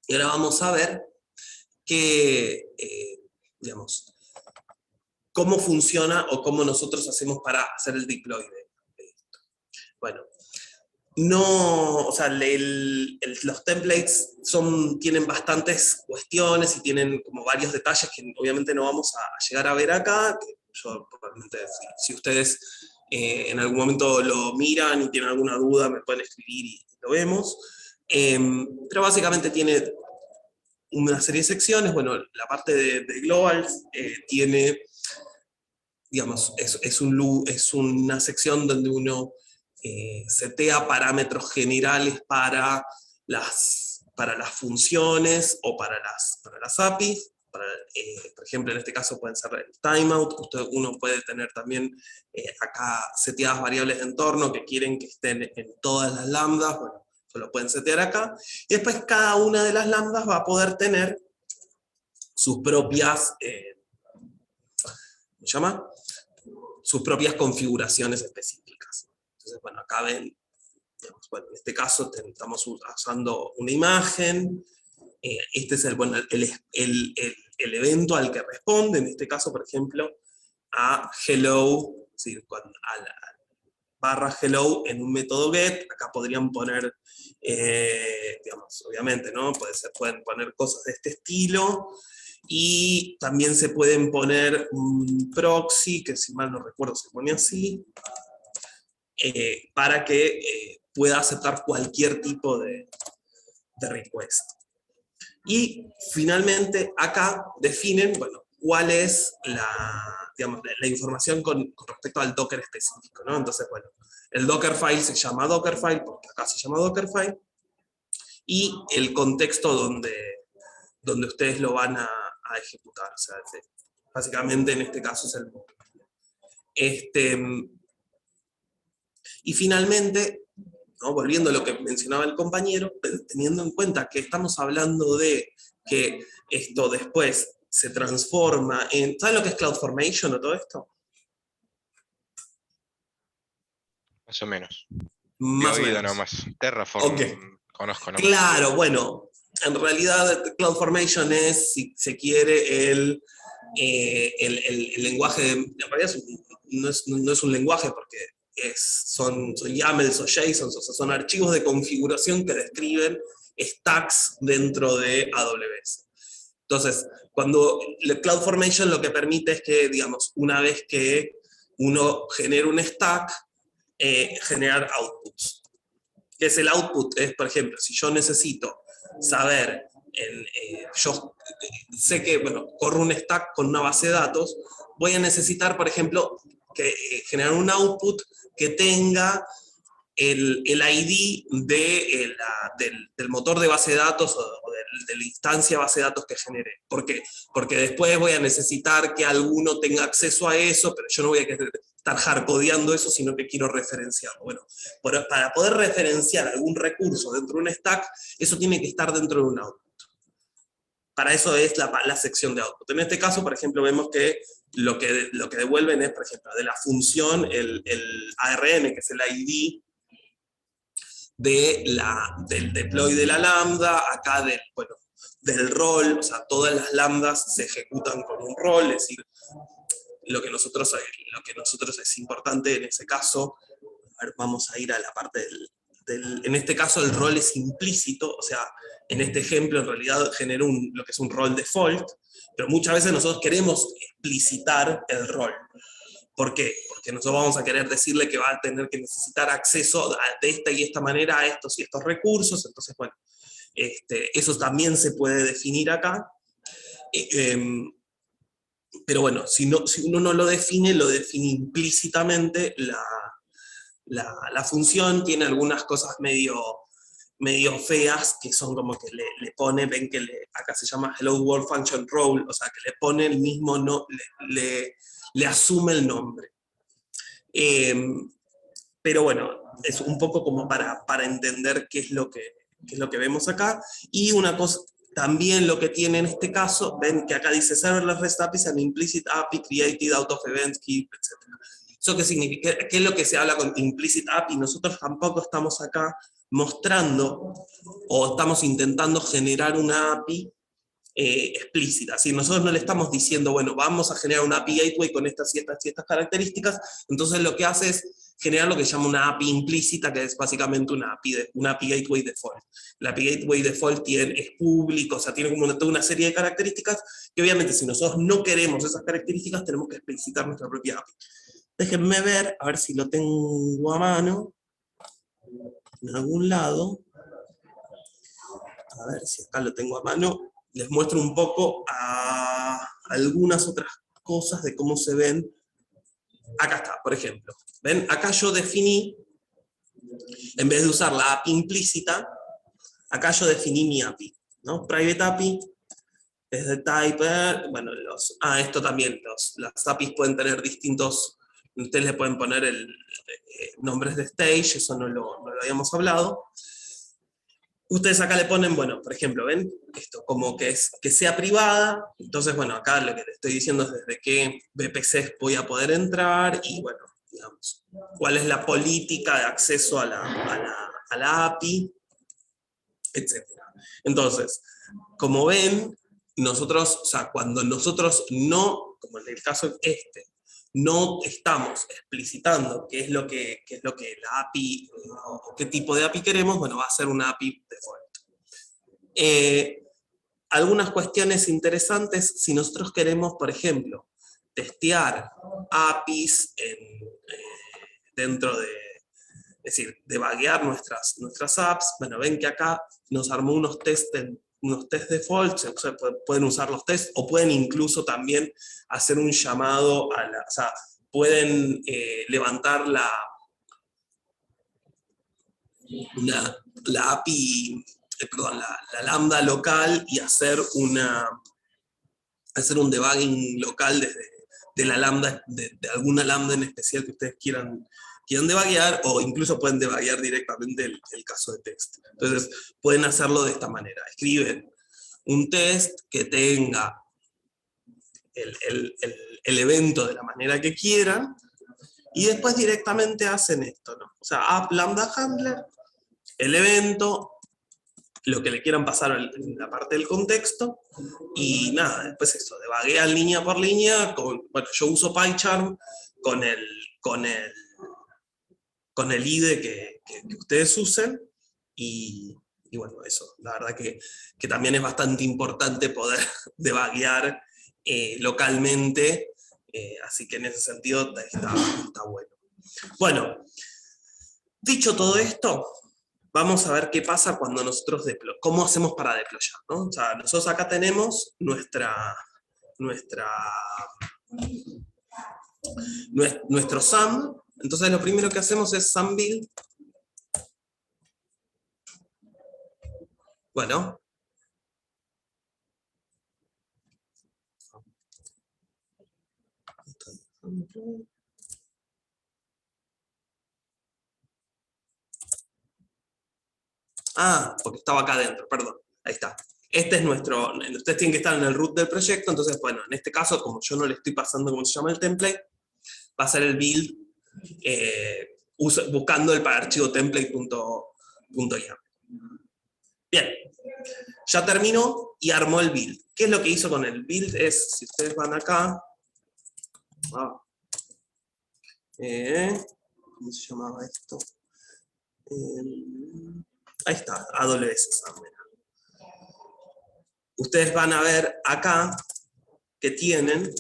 Y ahora vamos a ver cómo funciona o cómo nosotros hacemos para hacer el deploy de esto. Bueno, los templates tienen bastantes cuestiones y tienen como varios detalles que obviamente no vamos a llegar a ver acá. Yo probablemente, si ustedes en algún momento lo miran y tienen alguna duda, me pueden escribir y lo vemos. Pero básicamente tiene una serie de secciones. Bueno, la parte de globals tiene, digamos, es una sección donde uno setea parámetros generales para las funciones o para las APIs. Por ejemplo, en este caso pueden ser el timeout. Uno puede tener también acá seteadas variables de entorno que quieren que estén en todas las lambdas. Bueno, eso lo pueden setear acá. Y después cada una de las lambdas va a poder tener sus propias, ¿cómo se llama? Sus propias configuraciones específicas. Entonces, bueno, acá ven, digamos, bueno, en este caso estamos usando una imagen. Este es el evento al que responde, en este caso, por ejemplo, a hello, es decir, a la barra hello en un método get. Acá podrían poner, digamos, obviamente, ¿no? Pueden poner cosas de este estilo, y también se pueden poner un proxy, que si mal no recuerdo se pone así, para que pueda aceptar cualquier tipo de request. Y finalmente acá definen, bueno, cuál es la información con respecto al Docker específico, ¿no? Entonces, bueno, el Dockerfile se llama Dockerfile porque acá se llama Dockerfile, y el contexto donde ustedes lo van a ejecutar. O sea, básicamente en este caso es el módulo. Y finalmente, ¿no? Volviendo a lo que mencionaba el compañero, teniendo en cuenta que estamos hablando de que esto después se transforma en... ¿Saben lo que es CloudFormation o todo esto? Más o menos. Más De o oído menos. nomás. Terraform, Okay. Conozco nomás. Claro, bueno, en realidad CloudFormation es, si se quiere, el lenguaje, en realidad no es un lenguaje porque son YAMLs o JSONs, o sea, son archivos de configuración que describen stacks dentro de AWS. Entonces, cuando el CloudFormation lo que permite es que, digamos, una vez que uno genera un stack, generar outputs. ¿Qué es el output? Es, por ejemplo, si yo necesito saber, yo sé que, bueno, corro un stack con una base de datos, voy a necesitar, por ejemplo, generar un output que tenga el ID del motor de base de datos o de la instancia base de datos que genere. ¿Por qué? Porque después voy a necesitar que alguno tenga acceso a eso, pero yo no voy a estar hardcodeando eso, sino que quiero referenciarlo. Bueno, para poder referenciar algún recurso dentro de un stack, eso tiene que estar dentro de un output. Para eso es la sección de output. En este caso, por ejemplo, vemos que lo que devuelven es, por ejemplo, de la función, el ARN, que es el ID del deploy de la lambda, acá del rol, o sea, todas las lambdas se ejecutan con un rol, es decir, lo que nosotros es importante en ese caso, a ver, vamos a ir a la parte en este caso el rol es implícito, o sea, en este ejemplo en realidad genera lo que es un rol default, pero muchas veces nosotros queremos explicitar el rol. ¿Por qué? Porque nosotros vamos a querer decirle que va a tener que necesitar acceso de esta y esta manera a estos y estos recursos, entonces bueno, eso también se puede definir acá. Pero bueno, si uno no lo define implícitamente, la función tiene algunas cosas medio feas, que son como que le pone, ven que acá se llama Hello World Function Role, o sea, que le pone el mismo, le asume el nombre. Pero bueno, es un poco como para entender qué es lo que vemos acá. Y una cosa, también lo que tiene en este caso, ven que acá dice Serverless REST API is an implicit API created out of events, keep, etc. ¿Eso qué significa? ¿Qué es lo que se habla con implicit API? Nosotros tampoco estamos acá mostrando o estamos intentando generar una API explícita. Si nosotros no le estamos diciendo, bueno, vamos a generar una API Gateway con estas y estas y estas características, entonces lo que hace es generar lo que se llama una API implícita, que es básicamente una API Gateway Default. La API Gateway Default es público, o sea, tiene como toda una serie de características que obviamente si nosotros no queremos esas características tenemos que explicitar nuestra propia API. Déjenme ver, a ver si lo tengo a mano, en algún lado. A ver si acá lo tengo a mano. Les muestro un poco a algunas otras cosas de cómo se ven. Acá está, por ejemplo. ¿Ven? Acá yo definí, en vez de usar la API implícita, acá yo definí mi API, ¿no? Private API es de type, bueno, esto también, las APIs pueden tener distintos, ustedes le pueden poner nombres de stage, eso no lo habíamos hablado. Ustedes acá le ponen, bueno, por ejemplo, ¿ven? Esto, como que sea privada, entonces, bueno, acá lo que le estoy diciendo es desde qué VPCs voy a poder entrar, y bueno, digamos, cuál es la política de acceso a la API, etc. Entonces, como ven, nosotros, o sea, cuando nosotros no, como en el caso no estamos explicitando qué es lo que la API, o qué tipo de API queremos, bueno, va a ser una API default. Algunas cuestiones interesantes, si nosotros queremos, por ejemplo, testear APIs dentro de, es decir, debuguear nuestras apps, bueno, ven que acá nos armó unos test default, o sea, pueden usar los tests, o pueden incluso también hacer un llamado o sea, pueden levantar la API, perdón, la lambda local y hacer un debugging local de la lambda, de alguna lambda en especial que ustedes quieran debuguear, o incluso pueden debuguear directamente el caso de test. Entonces, pueden hacerlo de esta manera. Escriben un test que tenga el evento de la manera que quieran, y después directamente hacen esto, ¿no? O sea, app lambda handler, el evento, lo que le quieran pasar en la parte del contexto, y nada, después eso, debuguean línea por línea, bueno, yo uso PyCharm con el IDE que ustedes usen, y bueno, eso, la verdad que también es bastante importante poder debuguear localmente, así que en ese sentido está bueno. Bueno, dicho todo esto, vamos a ver qué pasa cuando nosotros cómo hacemos para deployar, ¿no? O sea, nosotros acá tenemos nuestro SAM, entonces lo primero que hacemos es SAM build. Bueno. Porque estaba acá adentro, perdón. Ahí está. Este es ustedes tienen que estar en el root del proyecto, entonces, bueno, en este caso, como yo no le estoy pasando cómo se llama el template, va a ser el build buscando el archivo template.yaml. Bien. ya terminó y armó el build. ¿Qué es lo que hizo con el build? Es, si ustedes van acá, ¿cómo se llamaba esto? Ahí está, AWS SAM. Ustedes van a ver acá que tienen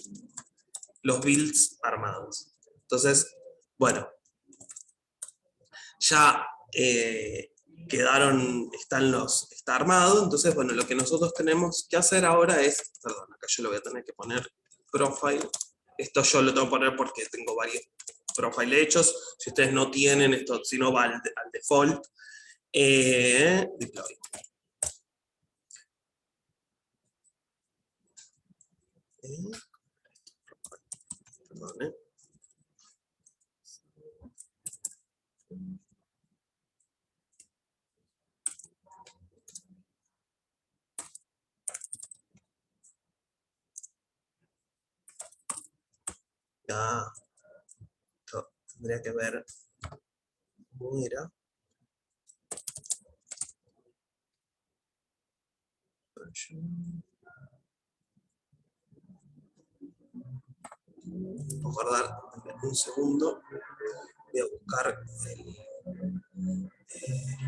los builds armados. Entonces, bueno, ya está armado, entonces, bueno, lo que nosotros tenemos que hacer ahora es, perdón, acá yo lo voy a tener que poner profile, esto yo lo tengo que poner porque tengo varios profile hechos, si ustedes no tienen esto, si no va al default, deploy. Perdón, Ya, esto tendría que ver cómo era. Voy a guardar un segundo. Voy a buscar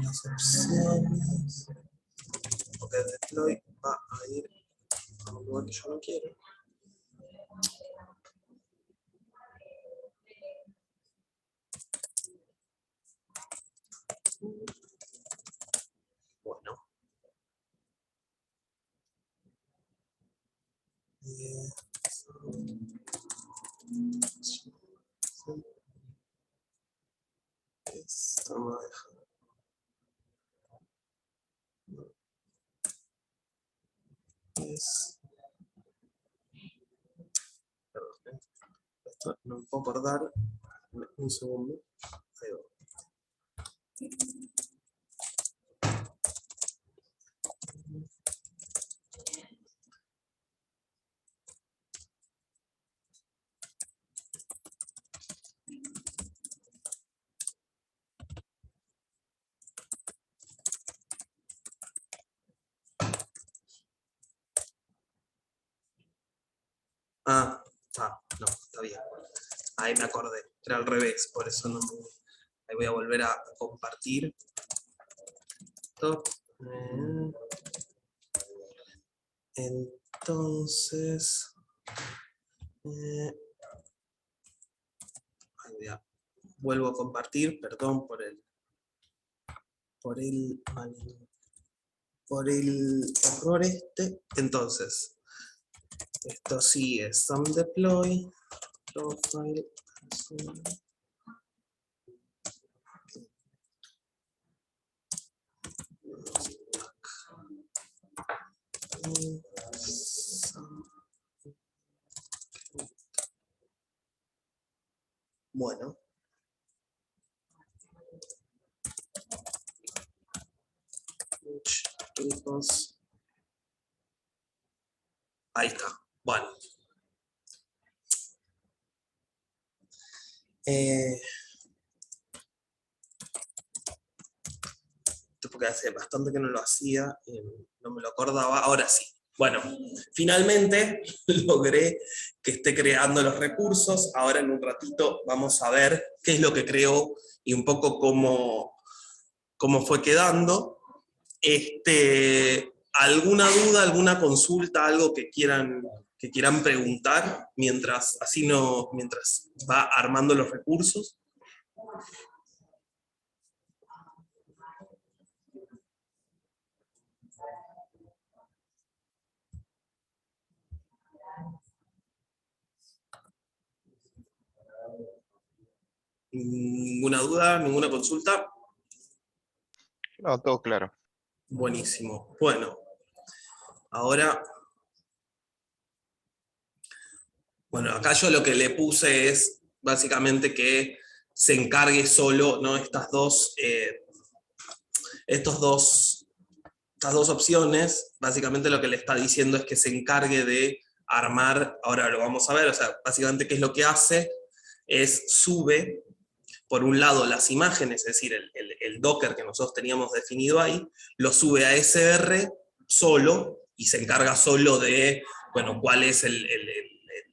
las opciones. Porque el deploy va a ir a un lugar que yo no quiero. Bueno. Esto no deja. Perdón, esto no me puedo acordar. Un segundo. Ahí va. No, está bien. Ahí me acordé, era al revés, por eso no. Ahí voy a volver a compartir. Entonces, ahí vuelvo a compartir, perdón por el error este. Entonces, esto sí es some deploy, profile, bueno. Ahí está. Bueno. Porque hace bastante que no lo hacía, no me lo acordaba, ahora sí. Bueno, finalmente logré que esté creando los recursos. Ahora en un ratito vamos a ver qué es lo que creó y un poco cómo fue quedando. ¿Alguna duda, alguna consulta, algo que quieran preguntar mientras va armando los recursos? ¿Ninguna duda, ninguna consulta? No, todo claro. Buenísimo. Bueno, ahora, acá yo lo que le puse es básicamente que se encargue solo, ¿no? Estas dos opciones, básicamente lo que le está diciendo es que se encargue de armar, ahora lo vamos a ver, o sea, básicamente qué es lo que hace, es sube, por un lado, las imágenes, es decir, el Docker que nosotros teníamos definido ahí, lo sube a SR solo y se encarga solo de, bueno, cuál es el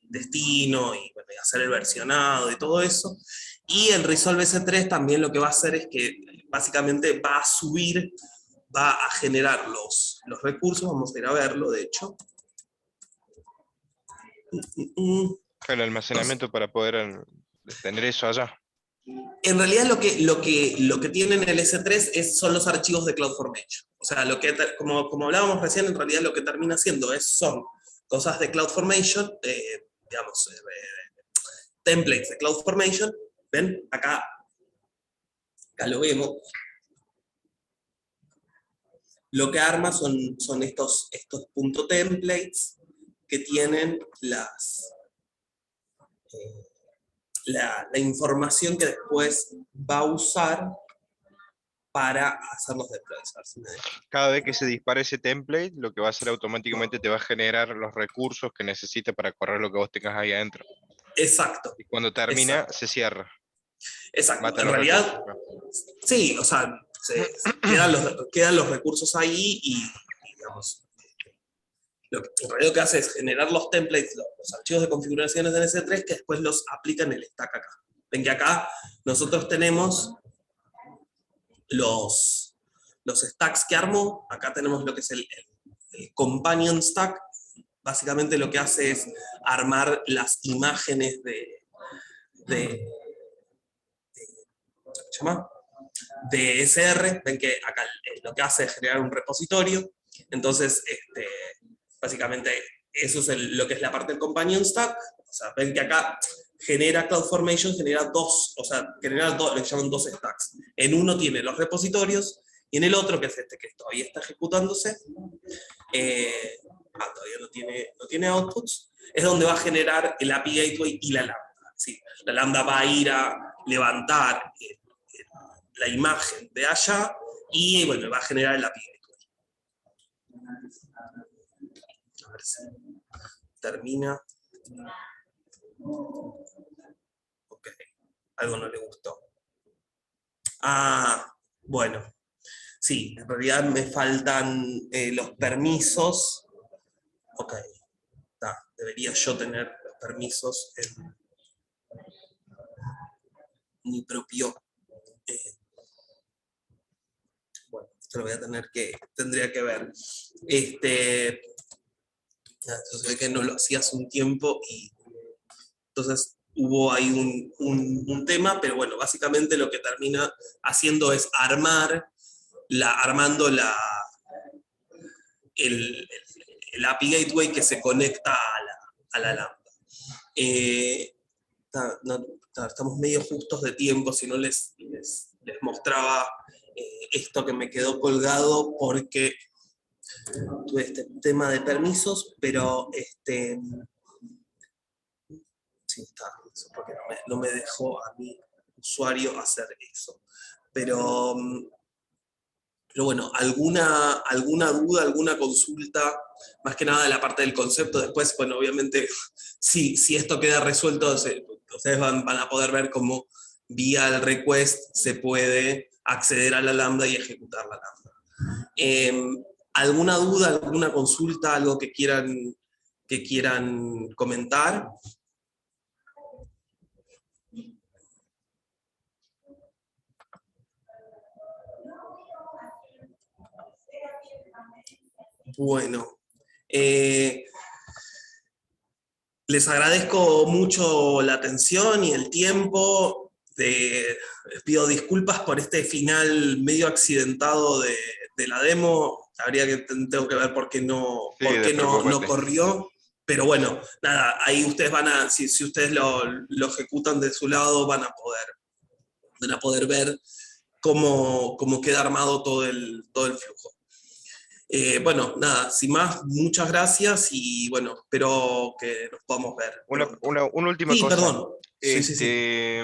destino y, bueno, y hacer el versionado y todo eso. Y el Resolve S3 también lo que va a hacer es que básicamente va a subir, va a generar los recursos, vamos a ir a verlo de hecho. El almacenamiento para poder tener eso allá. En realidad lo que tiene en el S3 son los archivos de CloudFormation. O sea, como hablábamos recién, en realidad lo que termina haciendo son cosas de CloudFormation, digamos, templates de CloudFormation. ¿Ven? Acá lo vemos. Lo que arma son estos .templates que tienen la información que después va a usar para hacer los deploys. Cada vez que se dispara ese template, lo que va a hacer automáticamente te va a generar los recursos que necesite para correr lo que vos tengas ahí adentro. Exacto. Y cuando termina, Exacto. se cierra. Exacto. Mata En los realidad, recursos. sí, o sea, quedan los recursos ahí y digamos, en realidad lo que hace es generar los templates, los archivos de configuraciones en S3 que después los aplica en el stack acá. Ven que acá nosotros tenemos los stacks que armó. Acá tenemos lo que es el companion stack. Básicamente lo que hace es armar las imágenes ¿cómo se llama? De SR. Ven que acá lo que hace es generar un repositorio. Entonces, básicamente eso es lo que es la parte del companion stack. O sea, ven que acá genera CloudFormation, genera lo que llaman dos stacks. En uno tiene los repositorios, y en el otro, que es que todavía está ejecutándose, todavía no tiene outputs, es donde va a generar el API Gateway y la Lambda. ¿Sí? La Lambda va a ir a levantar la imagen de allá, y bueno, va a generar el API Gateway. A ver si termina. Ok, algo no le gustó. Bueno. Sí, en realidad me faltan los permisos. Ok, debería yo tener los permisos en mi propio... bueno, esto lo voy a tendría que ver. Yo sé que no lo hacía hace un tiempo y entonces hubo ahí un tema, pero bueno, básicamente lo que termina haciendo es armando el API Gateway que se conecta a la Lambda. Estamos medio justos de tiempo, si no les mostraba esto que me quedó colgado porque tuve este tema de permisos, pero sí, eso porque no me dejó a mi usuario hacer eso. Pero bueno, alguna duda, alguna consulta, más que nada de la parte del concepto. Después, bueno, obviamente, si esto queda resuelto, ustedes van a poder ver cómo vía el request se puede acceder a la Lambda y ejecutar la Lambda. ¿Alguna duda, alguna consulta, algo que quieran comentar? Bueno, les agradezco mucho la atención y el tiempo. Les pido disculpas por este final medio accidentado de la demo. Tengo que ver por qué no corrió. Pero bueno, nada, ahí ustedes si ustedes lo ejecutan de su lado, van a poder ver cómo queda armado todo el flujo. Bueno, nada, sin más, muchas gracias y bueno, espero que nos podamos ver. Una última Sí, cosa. perdón. Sí.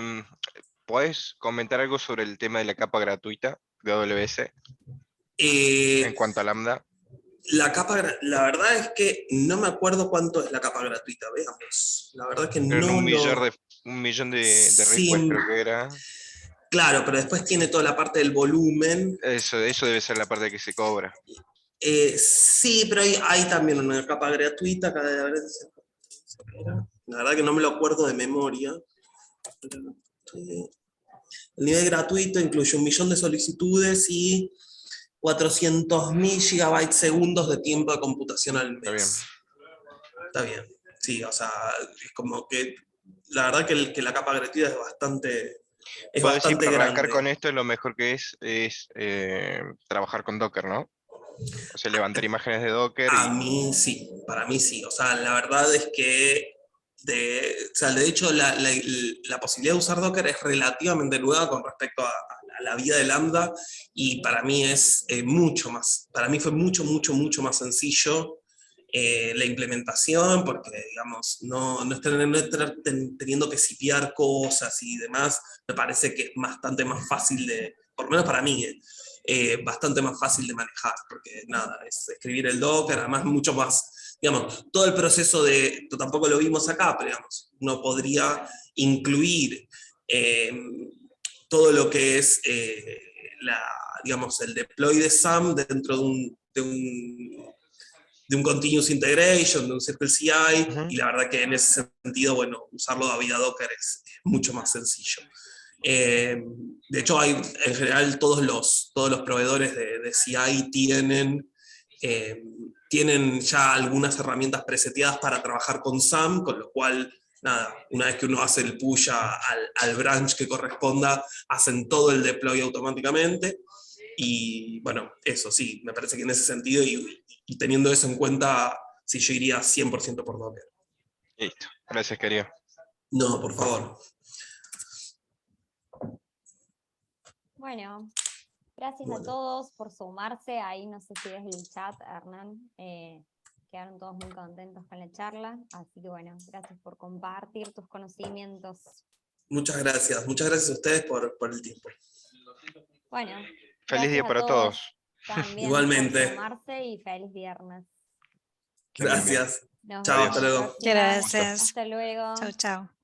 ¿Podés comentar algo sobre el tema de la capa gratuita de AWS en cuanto a Lambda? La verdad es que no me acuerdo cuánto es la capa gratuita, veamos. La verdad es que pero no un millón de Sí, requests creo que era. Claro, pero después tiene toda la parte del volumen. Eso debe ser la parte que se cobra. Sí, pero hay también una capa gratuita. La verdad que no me lo acuerdo de memoria. El nivel gratuito incluye 1 millón de solicitudes y 400.000 gigabytes segundos de tiempo de computación al Está bien. mes. Está bien. Sí, o sea, es como que la verdad que la capa gratuita es bastante Puedo decir, para arrancar grande. con esto, lo mejor que es trabajar con Docker, ¿no? O sea, levantar imágenes de Docker A y... mí sí, para mí sí. O sea, la verdad es que, de hecho, la posibilidad de usar Docker es relativamente nueva con respecto a la vida de Lambda, y para mí es mucho más, para mí fue mucho, mucho, mucho más sencillo la implementación, porque, digamos, no estar teniendo que sipear cosas y demás, me parece que es bastante más fácil por lo menos para mí, bastante más fácil de manejar, porque nada, es escribir el Docker, además mucho más, digamos, todo el proceso tampoco lo vimos acá, pero digamos, uno podría incluir todo lo que es digamos, el deploy de SAM dentro de un continuous integration, de un Circle CI, y la verdad que en ese sentido, bueno, usarlo de vida Docker es mucho más sencillo. De hecho, en general todos los proveedores de CI tienen ya algunas herramientas preseteadas para trabajar con SAM, con lo cual, nada, una vez que uno hace el push al branch que corresponda, hacen todo el deploy automáticamente. Y bueno, eso sí, me parece que en ese sentido, y teniendo eso en cuenta, sí, yo iría 100% por Docker. Listo. Gracias, querido. No, por favor. Bueno, gracias a todos por sumarse. Ahí no sé si ves el chat, Hernán. Quedaron todos muy contentos con la charla. Así que bueno, gracias por compartir tus conocimientos. Muchas gracias a ustedes por el tiempo. Bueno, Feliz día gracias a para todos. también Igualmente. por sumarse y feliz viernes. Que anden bien. Gracias. Nos Chao, vemos hasta la luego. próxima. Gracias. Hasta luego. Chau, chau.